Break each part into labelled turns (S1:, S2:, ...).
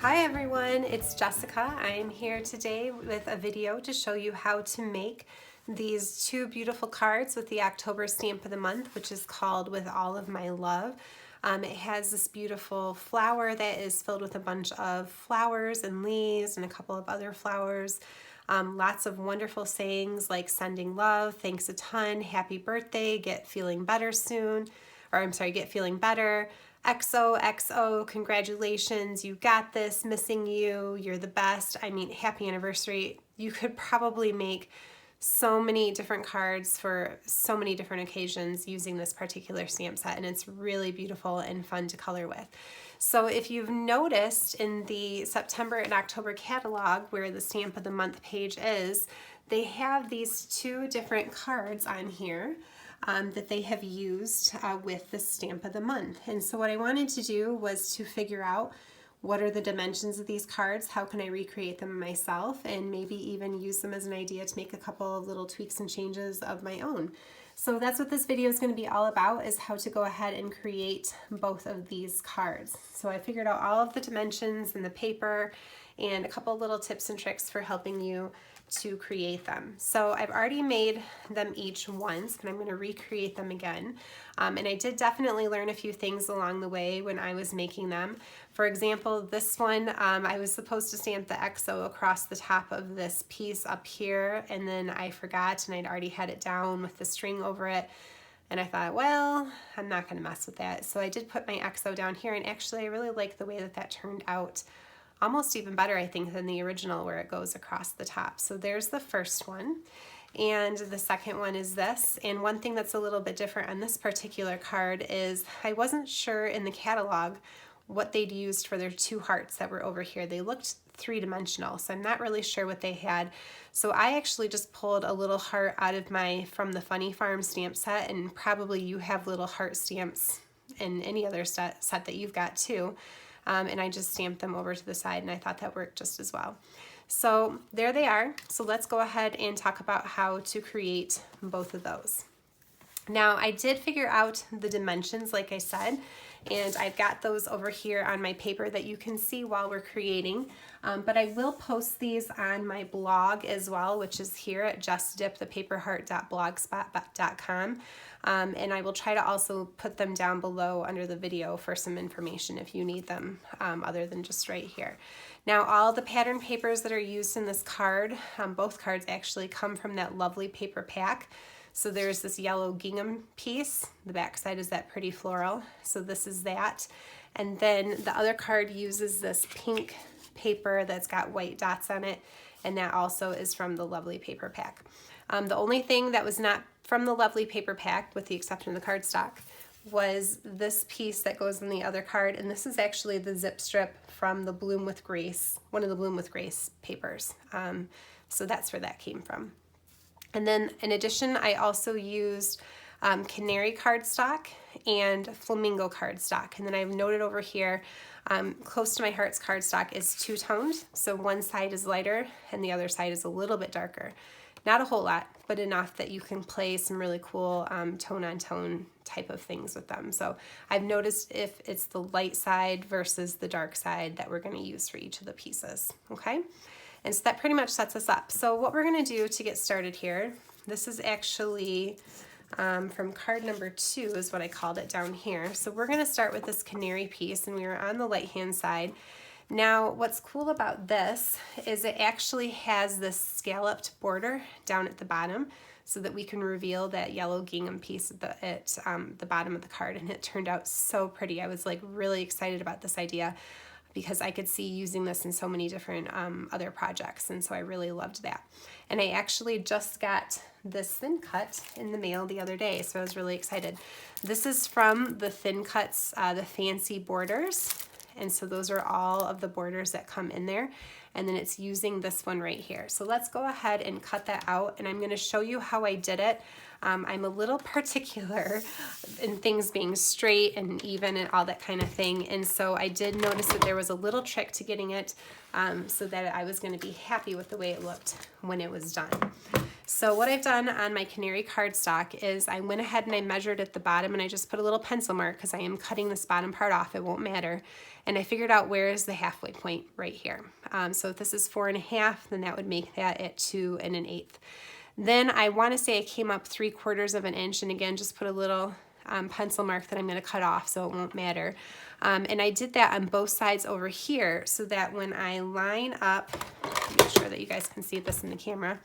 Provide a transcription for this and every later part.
S1: Hi everyone, it's Jessica. I'm here today with a video to show you how to make these two beautiful cards with the October stamp of the month, which is called With All of My Love. It has this beautiful flower that is filled with a bunch of flowers and leaves and a couple of other flowers. Lots of wonderful sayings like sending love, thanks a ton, happy birthday, get feeling better soon, or I'm sorry, get feeling better. XOXO, congratulations, you got this, missing you, you're the best. I mean, happy anniversary. You could probably make so many different cards for so many different occasions using this particular stamp set, and it's really beautiful and fun to color with. So if you've noticed in the September and October catalog where the stamp of the month page is, they have these two different cards on here that they have used with the stamp of the month. And so what I wanted to do was to figure out what are the dimensions of these cards, how can I recreate them myself, and maybe even use them as an idea to make a couple of little tweaks and changes of my own. So that's what this video is going to be all about, is how to go ahead and create both of these cards. So I figured out all of the dimensions and the paper and a couple little tips and tricks for helping you to create them. So I've already made them each once, but I'm going to recreate them again. And I did definitely learn a few things along the way when I was making them. For example, this one, I was supposed to stamp the XO across the top of this piece up here, and then I forgot, and I'd already had it down with the string over it. And I thought, well, I'm not going to mess with that. So I did put my XO down here, and actually I really like the way that that turned out. Almost even better, I think, than the original where it goes across the top. So there's the first one. And the second one is this. And one thing that's a little bit different on this particular card is I wasn't sure in the catalog what they'd used for their two hearts that were over here. They looked three-dimensional, so I'm not really sure what they had. So I actually just pulled a little heart out of from the Funny Farm stamp set, and probably you have little heart stamps in any other set that you've got too. And I just stamped them over to the side, and I thought that worked just as well. So there they are. So let's go ahead and talk about how to create both of those. Now I did figure out the dimensions, like I said, and I've got those over here on my paper that you can see while we're creating, but I will post these on my blog as well, which is here at justdipthepaperheart.blogspot.com, and I will try to also put them down below under the video for some information if you need them, other than just right here. Now all the pattern papers that are used in this card, both cards actually come from that lovely paper pack. So there's this yellow gingham piece. The back side is that pretty floral. So this is that. And then the other card uses this pink paper that's got white dots on it. And that also is from the lovely paper pack. The only thing that was not from the lovely paper pack, with the exception of the cardstock, was this piece that goes in the other card. And this is actually the zip strip from the Bloom with Grace, one of the Bloom with Grace papers. So that's where that came from. And then in addition, I also used canary cardstock and flamingo cardstock. And then I've noted over here, close to my heart's cardstock is two-toned. So one side is lighter and the other side is a little bit darker. Not a whole lot, but enough that you can play some really cool tone-on-tone type of things with them. So I've noticed if it's the light side versus the dark side that we're going to use for each of the pieces, okay? And so that pretty much sets us up. So what we're going to do to get started here, this is actually from card number 2 is what I called it down here. So we're going to start with this canary piece, and we are on the right-hand side. Now what's cool about this is it actually has this scalloped border down at the bottom so that we can reveal that yellow gingham piece at the bottom of the card, and it turned out so pretty. I was like really excited about this idea, because I could see using this in so many different other projects, and so I really loved that. And I actually just got this thin cut in the mail the other day, so I was really excited. This is from the Thin Cuts, the Fancy Borders, and so those are all of the borders that come in there. and then it's using this one right here. So let's go ahead and cut that out, and I'm going to show you how I did it. I'm a little particular in things being straight and even and all that kind of thing, and so I did notice that there was a little trick to getting it so that I was going to be happy with the way it looked when it was done. So what I've done on my canary cardstock is I went ahead and I measured at the bottom, and I just put a little pencil mark because I am cutting this bottom part off, it won't matter, and I figured out where is the halfway point right here. So if this is 4 1/2, then that would make that at 2 1/8. Then I want to say I came up 3/4 of an inch, and again just put a little pencil mark that I'm going to cut off so it won't matter. And I did that on both sides over here so that when I line up, make sure that you guys can see this in the camera,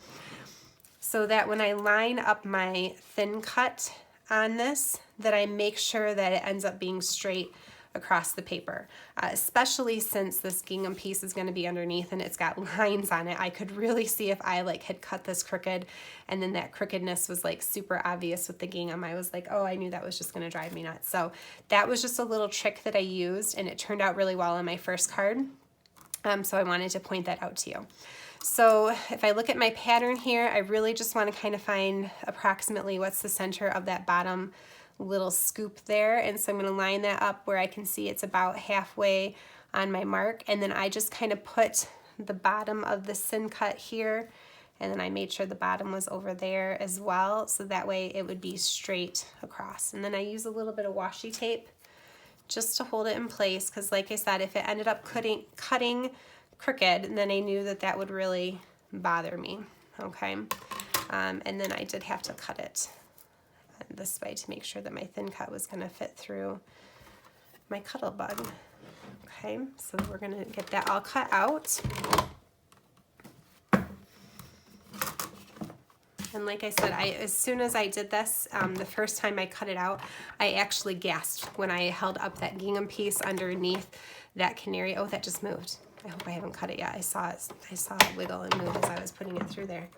S1: so that when I line up my thin cut on this, that I make sure that it ends up being straight across the paper, especially since this gingham piece is going to be underneath and it's got lines on it. I could really see if I like had cut this crooked and then that crookedness was like super obvious with the gingham. I was like, oh, I knew that was just going to drive me nuts. So that was just a little trick that I used, and it turned out really well on my first card. So I wanted to point that out to you. So if I look at my pattern here, I really just want to kind of find approximately what's the center of that bottom little scoop there. And so I'm going to line that up where I can see it's about halfway on my mark. And then I just kind of put the bottom of the sin cut here, and then I made sure the bottom was over there as well, so that way it would be straight across. And then I use a little bit of washi tape just to hold it in place, because like I said, if it ended up cutting crooked, then I knew that that would really bother me, okay? And then I did have to cut it this way to make sure that my thin cut was gonna fit through my cuttle bug. Okay, so we're gonna get that all cut out. And like I said, as soon as I did this, the first time I cut it out, I actually gasped when I held up that gingham piece underneath that canary. Oh, that just moved. I hope I haven't cut it yet. I saw it wiggle and move as I was putting it through there.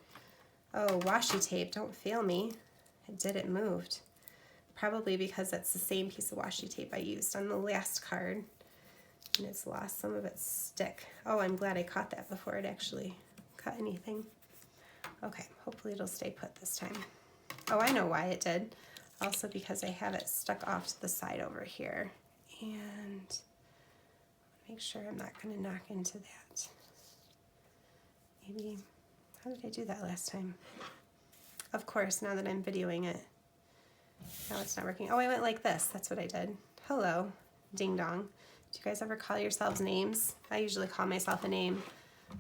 S1: Oh, washi tape, don't fail me. It moved. Probably because that's the same piece of washi tape I used on the last card, and it's lost some of its stick. Oh, I'm glad I caught that before it actually cut anything. Okay, hopefully it'll stay put this time. Oh, I know why it did. Also because I have it stuck off to the side over here. And make sure I'm not going to knock into that. Maybe, how did I do that last time? Of course, now that I'm videoing it. Now it's not working. Oh, I went like this. That's what I did. Hello, ding dong. Do you guys ever call yourselves names? I usually call myself a name,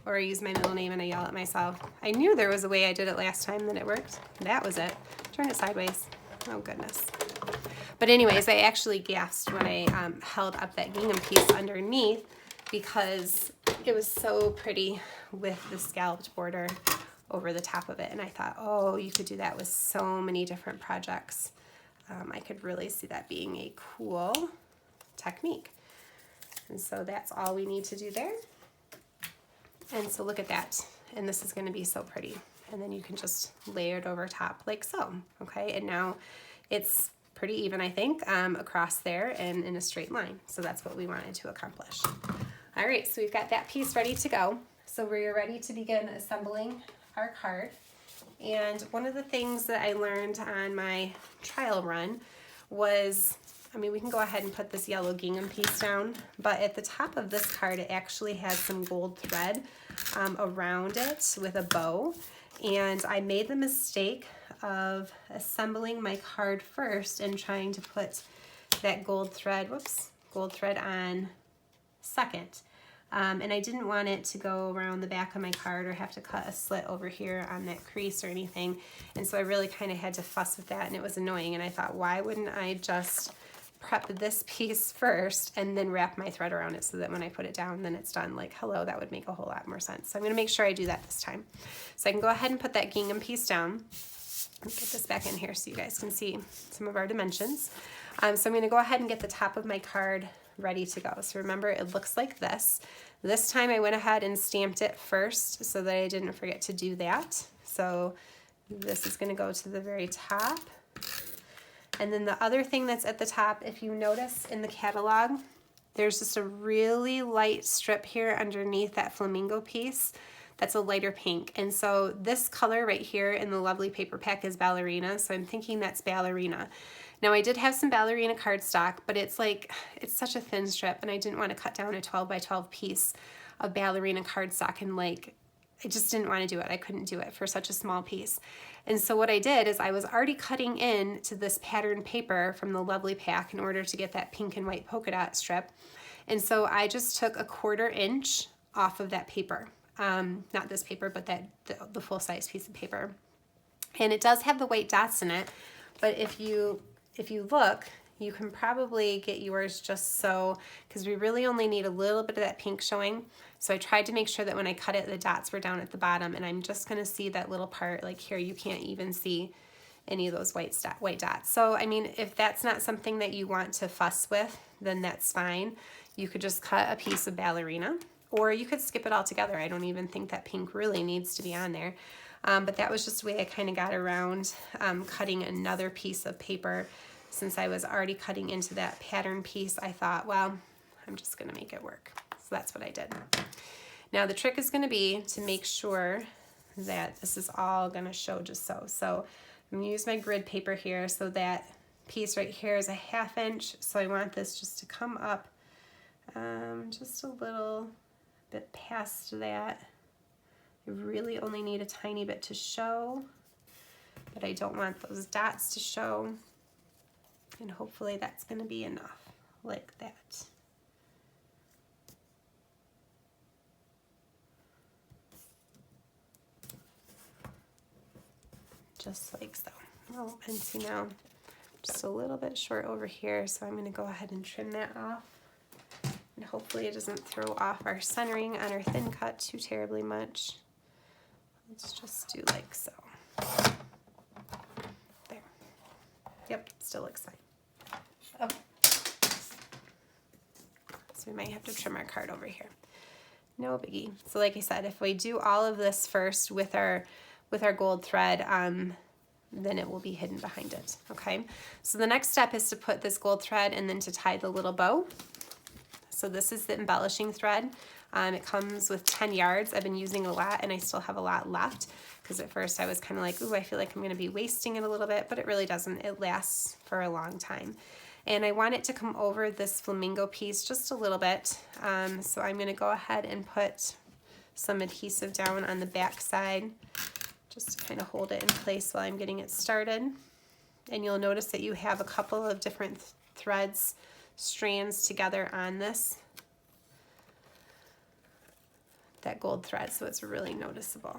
S1: or I use my middle name and I yell at myself. I knew there was a way I did it last time that it worked. That was it. Turn it sideways. Oh, goodness. But anyways, I actually gasped when I held up that gingham piece underneath because it was so pretty with the scalloped border over the top of it. And I thought, oh, you could do that with so many different projects. I could really see that being a cool technique. And so that's all we need to do there. And so look at that. And this is going to be so pretty. And then you can just layer it over top like so. Okay, and now it's pretty even, I think, across there and in a straight line. So that's what we wanted to accomplish. All right, so we've got that piece ready to go. So we're ready to begin assembling our card. And one of the things that I learned on my trial run was, I mean, we can go ahead and put this yellow gingham piece down, but at the top of this card, it actually has some gold thread around it with a bow. And I made the mistake of assembling my card first and trying to put that gold thread, gold thread on second. And I didn't want it to go around the back of my card or have to cut a slit over here on that crease or anything. And so I really kind of had to fuss with that, and it was annoying. And I thought, why wouldn't I just prep this piece first and then wrap my thread around it so that when I put it down, then it's done. Like, hello, that would make a whole lot more sense. So I'm going to make sure I do that this time. So I can go ahead and put that gingham piece down. Let me get this back in here so you guys can see some of our dimensions. So I'm going to go ahead and get the top of my card ready to go. So remember, it looks like this. This time I went ahead and stamped it first so that I didn't forget to do that. So this is going to go to the very top. And then the other thing that's at the top, if you notice in the catalog, there's just a really light strip here underneath that flamingo piece that's a lighter pink. And so this color right here in the lovely paper pack is Ballerina, so I'm thinking that's Ballerina. Now I did have some Ballerina cardstock, but it's such a thin strip, and I didn't want to cut down a 12 by 12 piece of Ballerina cardstock, and I just didn't want to do it. I couldn't do it for such a small piece. And so what I did is I was already cutting in to this pattern paper from the lovely pack in order to get that pink and white polka dot strip. And so I just took a 1/4 inch off of that paper. Not this paper, but the full-size piece of paper. And it does have the white dots in it, but if you look, you can probably get yours just so, because we really only need a little bit of that pink showing. So I tried to make sure that when I cut it, the dots were down at the bottom, and I'm just gonna see that little part, like here, you can't even see any of those white dots. So, I mean, if that's not something that you want to fuss with, then that's fine. You could just cut a piece of Ballerina, or you could skip it all together. I don't even think that pink really needs to be on there. But that was just the way I kind of got around cutting another piece of paper. Since I was already cutting into that pattern piece, I thought, well, I'm just gonna make it work. So that's what I did. Now the trick is gonna be to make sure that this is all gonna show just so. So I'm gonna use my grid paper here, so that piece right here is a 1/2 inch. So I want this just to come up just a little bit past that. I really only need a tiny bit to show, but I don't want those dots to show. And hopefully that's going to be enough, like that. Just like so. Oh, and see now, just a little bit short over here, so I'm going to go ahead and trim that off. And hopefully it doesn't throw off our centering on our thin cut too terribly much. Let's just do like so. There. Yep, still looks fine. Okay. So we might have to trim our card over here. No biggie. So like I said, if we do all of this first with our gold thread, then it will be hidden behind it. Okay. So the next step is to put this gold thread and then to tie the little bow. So this is the embellishing thread. It comes with 10 yards. I've been using a lot, and I still have a lot left, because at first I was kind of like, ooh, I feel like I'm going to be wasting it a little bit, but it really doesn't. It lasts for a long time. And I want it to come over this flamingo piece just a little bit. So I'm going to go ahead and put some adhesive down on the back side just to kind of hold it in place while I'm getting it started. And you'll notice that you have a couple of different threads, strands together on this, that gold thread, so it's really noticeable.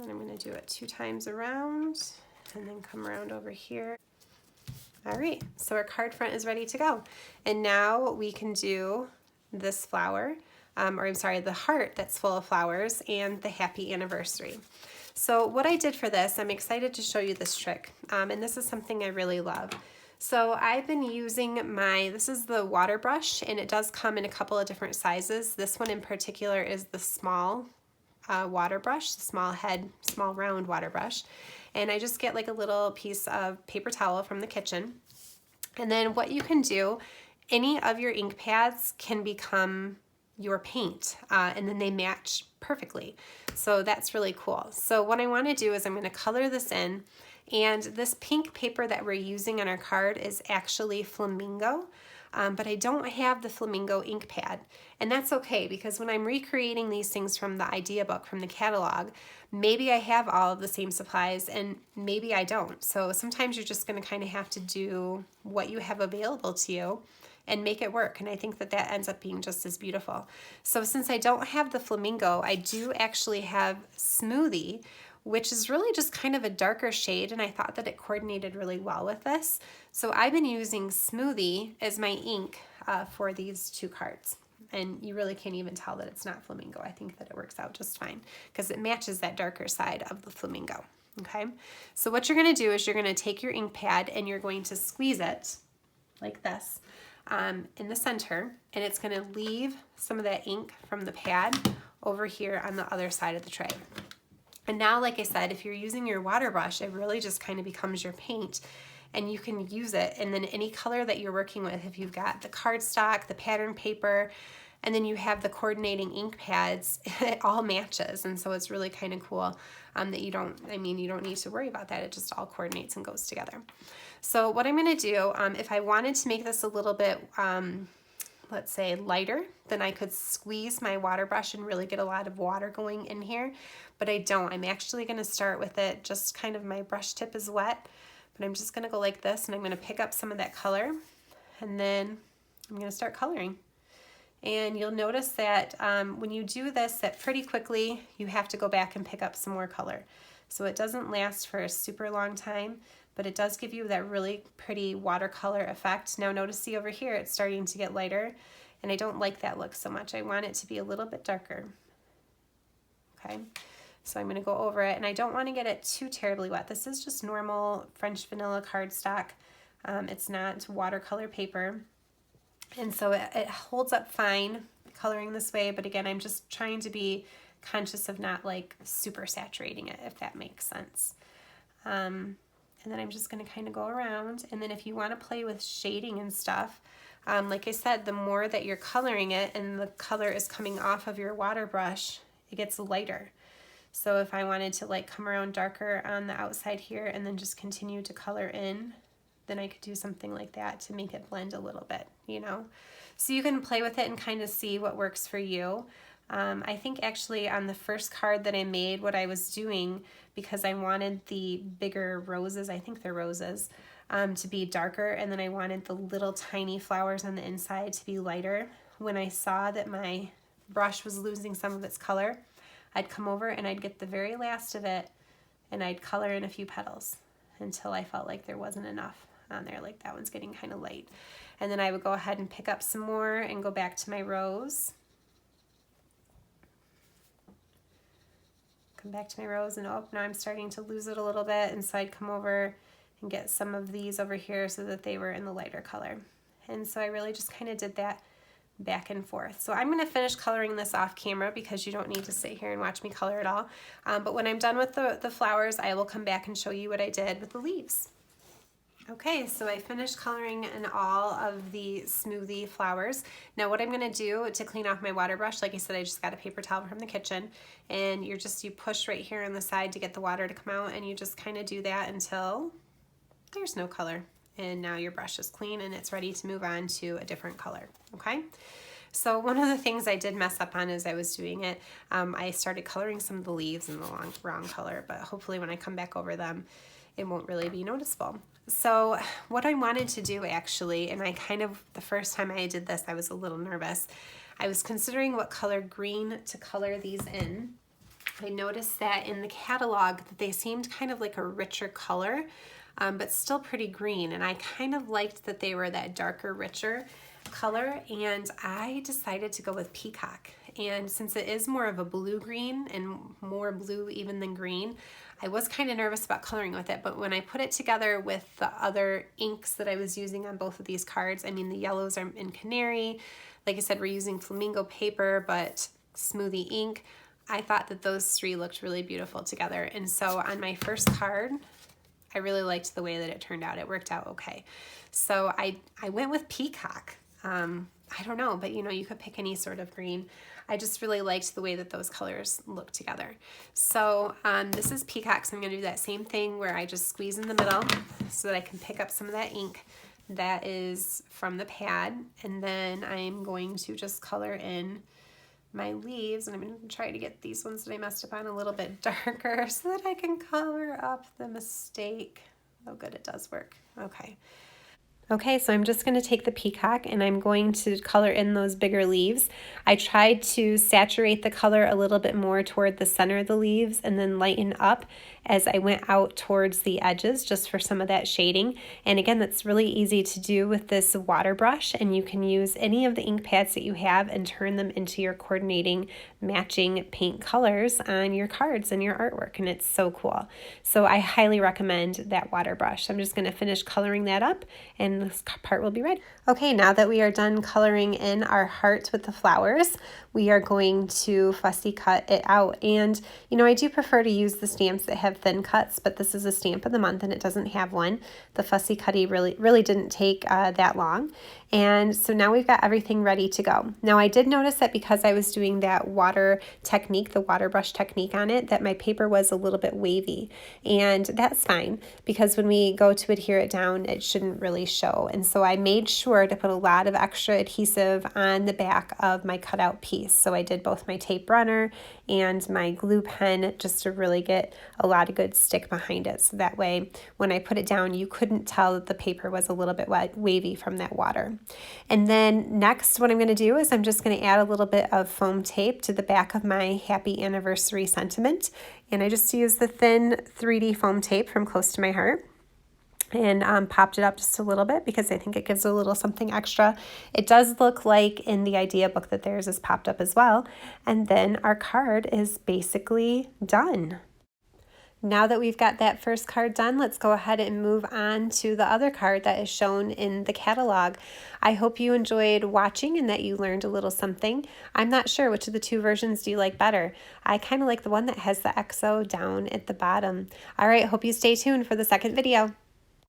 S1: And I'm going to do it 2 times around and then come around over here. All right, so our card front is ready to go. And now we can do this flower, or I'm sorry, the heart that's full of flowers and the happy anniversary. So what I did for this, I'm excited to show you this trick, and this is something I really love. So I've been using this is the water brush, and it does come in a couple of different sizes. This one in particular is the small water brush, the small round water brush. And I just get like a little piece of paper towel from the kitchen. And then what you can do, any of your ink pads can become your paint, and then they match perfectly. So that's really cool. So what I want to do is I'm going to color this in. And this pink paper that we're using on our card is actually flamingo, but I don't have the flamingo ink pad. And that's okay, because when I'm recreating these things from the idea book, from the catalog, maybe I have all of the same supplies and maybe I don't. So sometimes you're just going to kind of have to do what you have available to you and make it work. And I think that that ends up being just as beautiful. So since I don't have the flamingo, I do actually have Smoothie, which is really just kind of a darker shade, and I thought that it coordinated really well with this. So I've been using Smoothie as my ink for these 2 cards. And you really can't even tell that it's not flamingo. I think that it works out just fine because it matches that darker side of the flamingo. Okay, so what you're going to do is you're going to take your ink pad and you're going to squeeze it like this in the center, and it's going to leave some of that ink from the pad over here on the other side of the tray. And now, like I said, if you're using your water brush, it really just kind of becomes your paint. and you can use it. And then any color that you're working with, if you've got the cardstock, the pattern paper, and then you have the coordinating ink pads, it all matches. And so it's really kind of cool that you don't need to worry about that. It just all coordinates and goes together. So what I'm going to do, if I wanted to make this a little bit, let's say lighter, then I could squeeze my water brush and really get a lot of water going in here, but I don't. I'm actually going to start with it, just kind of my brush tip is wet, but I'm just going to go like this, and I'm going to pick up some of that color, and then I'm going to start coloring. And you'll notice that when you do this, that pretty quickly you have to go back and pick up some more color. So it doesn't last for a super long time, but it does give you that really pretty watercolor effect. Now notice, see over here, it's starting to get lighter, and I don't like that look so much. I want it to be a little bit darker. Okay, so I'm gonna go over it, and I don't wanna get it too terribly wet. This is just normal French vanilla cardstock. It's not watercolor paper. And so it holds up fine coloring this way, but again, I'm just trying to be conscious of not like super saturating it, if that makes sense. And then I'm just going to kind of go around, and then if you want to play with shading and stuff, like I said, the more that you're coloring it and the color is coming off of your water brush, it gets lighter. So if I wanted to like come around darker on the outside here and then just continue to color in, then I could do something like that to make it blend a little bit, you know? So you can play with it and kind of see what works for you. I think actually on the first card that I made, what I was doing, because I wanted the bigger roses, I think they're roses, to be darker, and then I wanted the little tiny flowers on the inside to be lighter. When I saw that my brush was losing some of its color, I'd come over and I'd get the very last of it and I'd color in a few petals until I felt like there wasn't enough on there, like that one's getting kind of light. And then I would go ahead and pick up some more and go back to my rose. Come back to my rose, and oh, now I'm starting to lose it a little bit, and so I'd come over and get some of these over here so that they were in the lighter color. And so I really just kind of did that back and forth. So I'm going to finish coloring this off camera because you don't need to sit here and watch me color it all. But when I'm done with the flowers, I will come back and show you what I did with the leaves. Okay, so I finished coloring in all of the smoothie flowers. Now what I'm gonna do to clean off my water brush, like I said, I just got a paper towel from the kitchen, and you push right here on the side to get the water to come out, and you just kind of do that until there's no color. And now your brush is clean and it's ready to move on to a different color, okay? So one of the things I did mess up on as I was doing it, I started coloring some of the leaves in the wrong color, but hopefully when I come back over them, it won't really be noticeable. So what I wanted to do actually, and the first time I did this, I was a little nervous. I was considering what color green to color these in. I noticed that in the catalog that they seemed kind of like a richer color, but still pretty green. And I kind of liked that they were that darker, richer color, and I decided to go with Peacock. And since it is more of a blue-green and more blue even than green, I was kind of nervous about coloring with it, but when I put it together with the other inks that I was using on both of these cards, I mean the yellows are in Canary, like I said, we're using flamingo paper, but smoothie ink, I thought that those three looked really beautiful together. And so on my first card, I really liked the way that it turned out. It worked out okay. So I went with Peacock. I don't know, but you could pick any sort of green. I just really liked the way that those colors look together. So this is Peacock, so I'm going to do that same thing where I just squeeze in the middle so that I can pick up some of that ink that is from the pad, and then I'm going to just color in my leaves, and I'm going to try to get these ones that I messed up on a little bit darker so that I can color up the mistake. Oh good, it does work. Okay, so I'm just going to take the Peacock and I'm going to color in those bigger leaves. I tried to saturate the color a little bit more toward the center of the leaves and then lighten up as I went out towards the edges just for some of that shading. And again, that's really easy to do with this water brush, and you can use any of the ink pads that you have and turn them into your coordinating matching paint colors on your cards and your artwork, and it's so cool. So I highly recommend that water brush. I'm just going to finish coloring that up, and and this part will be ready. Okay, now that we are done coloring in our heart with the flowers, we are going to fussy cut it out. And you know, I do prefer to use the stamps that have thin cuts, but this is a stamp of the month and it doesn't have one. The fussy cutty really didn't take that long. And so now we've got everything ready to go. Now I did notice that because I was doing that water technique, the water brush technique on it, that my paper was a little bit wavy. And that's fine because when we go to adhere it down, it shouldn't really show. And so I made sure to put a lot of extra adhesive on the back of my cutout piece. So I did both my tape runner and my glue pen just to really get a lot of good stick behind it. So that way, when I put it down, you couldn't tell that the paper was a little bit wavy from that water. And then next, what I'm going to do is I'm just going to add a little bit of foam tape to the back of my happy anniversary sentiment. And I just used the thin 3D foam tape from Close to My Heart and popped it up just a little bit because I think it gives a little something extra. It does look like in the idea book that theirs is popped up as well. And then our card is basically done. Now that we've got that first card done, let's go ahead and move on to the other card that is shown in the catalog. I hope you enjoyed watching and that you learned a little something. I'm not sure which of the two versions do you like better. I kind of like the one that has the XO down at the bottom. All right, hope you stay tuned for the second video.